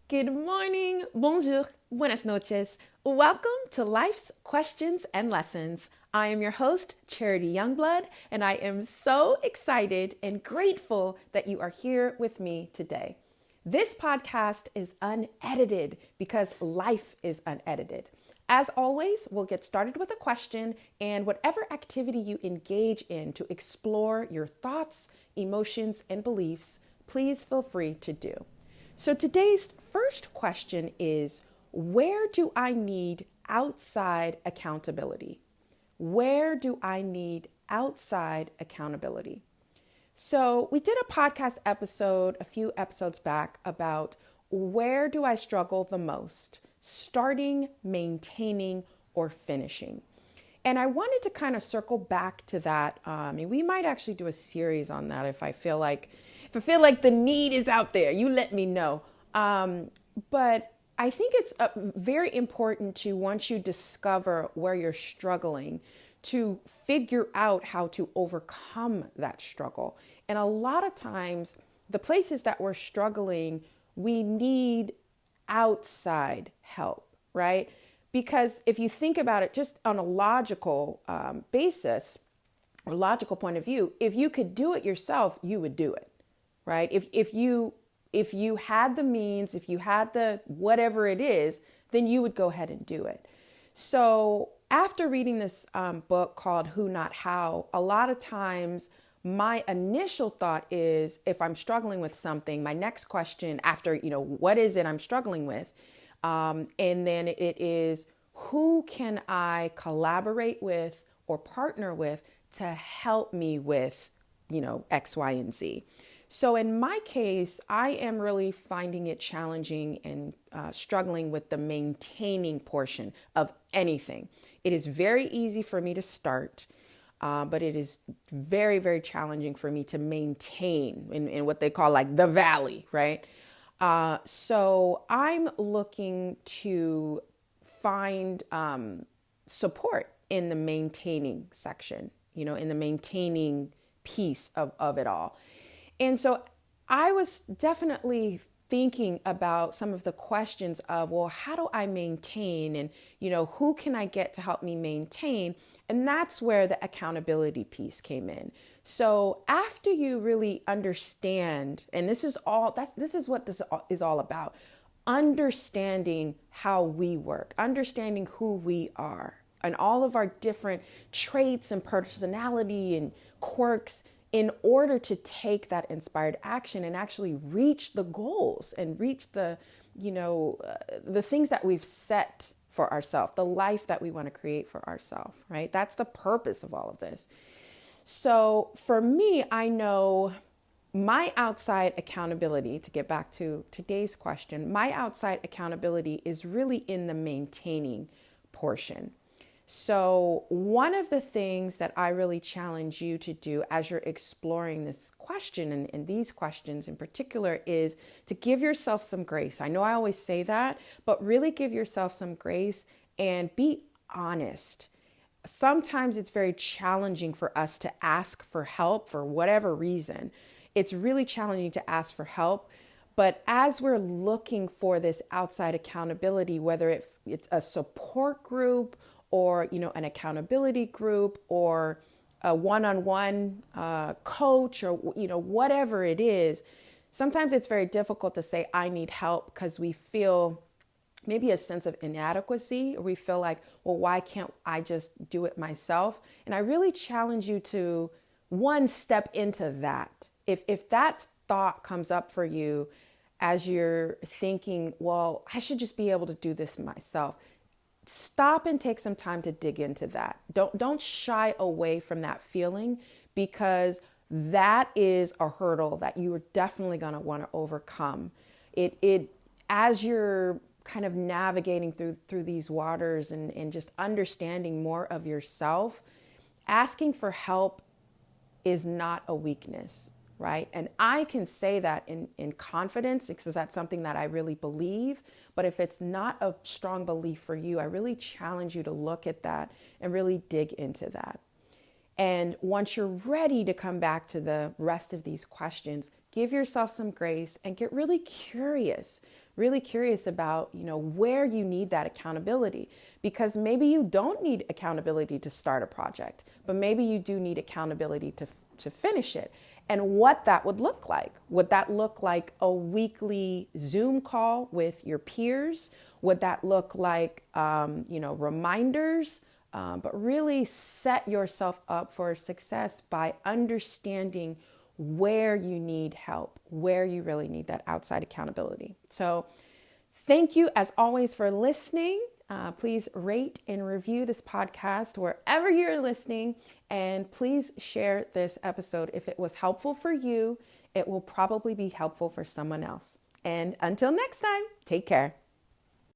Good morning, bonjour, buenas noches. Welcome to Life's Questions and Lessons. I am your host, Charity Youngblood, and I am so excited and grateful that you are here with me today. This podcast is unedited because life is unedited. As always, we'll get started with a question and whatever activity you engage in to explore your thoughts, emotions, and beliefs, please feel free to do. So today's first question is, where do I need outside accountability? Where do I need outside accountability? So we did a podcast episode a few episodes back about where do I struggle the most, starting, maintaining, or finishing. And I wanted to kind of circle back to that. And we might actually do a series on that if I feel like the need is out there, you let me know. But I think it's very important to, once you discover where you're struggling, to figure out how to overcome that struggle. And a lot of times, the places that we're struggling, we need outside help, right? Because if you think about it just on a logical basis or logical point of view, if you could do it yourself, you would do it, right? If you had the means, if you had the whatever it is, then you would go ahead and do it. So after reading this book called Who Not How, a lot of times my initial thought is, if I'm struggling with something, my next question after, what is it I'm struggling with? And then it is, who can I collaborate with or partner with to help me with, X, Y, and Z. So in my case, I am really finding it challenging and struggling with the maintaining portion of anything. It is very easy for me to start, but it is very, very challenging for me to maintain in what they call like the valley, right? So I'm looking to find support in the maintaining section, in the maintaining piece of it all. And so I was definitely thinking about some of the questions of, well, how do I maintain? And, who can I get to help me maintain? And that's where the accountability piece came in. So after you really understand, and this is what this is all about, understanding how we work, understanding who we are, and all of our different traits and personality and quirks, in order to take that inspired action and actually reach the goals and reach the things that we've set for ourselves, the life that we want to create for ourselves, right? That's the purpose of all of this. So for me, I know my outside accountability, to get back to today's question, my outside accountability is really in the maintaining portion. So one of the things that I really challenge you to do as you're exploring this question and these questions in particular is to give yourself some grace. I know I always say that, but really give yourself some grace and be honest. Sometimes it's very challenging for us to ask for help for whatever reason. It's really challenging to ask for help. But as we're looking for this outside accountability, whether it's a support group or, an accountability group or a one-on-one coach or, whatever it is, sometimes it's very difficult to say, I need help, because we feel maybe a sense of inadequacy, or we feel like, well, why can't I just do it myself? And I really challenge you to, one, step into that. If that thought comes up for you as you're thinking, well, I should just be able to do this myself, stop and take some time to dig into that. Don't shy away from that feeling, because that is a hurdle that you are definitely going to want to overcome. It as you're kind of navigating through these waters and just understanding more of yourself, asking for help is not a weakness, right? And I can say that in confidence, because that's something that I really believe. But if it's not a strong belief for you, I really challenge you to look at that and really dig into that. And once you're ready to come back to the rest of these questions, give yourself some grace and get really curious. really curious about, where you need that accountability, because maybe you don't need accountability to start a project, but maybe you do need accountability to finish it. And what that would look like. Would that look like a weekly Zoom call with your peers? Would that look like, reminders? But really set yourself up for success by understanding where you need help, where you really need that outside accountability. So thank you as always for listening. Please rate and review this podcast wherever you're listening. And please share this episode. If it was helpful for you, it will probably be helpful for someone else. And until next time, take care.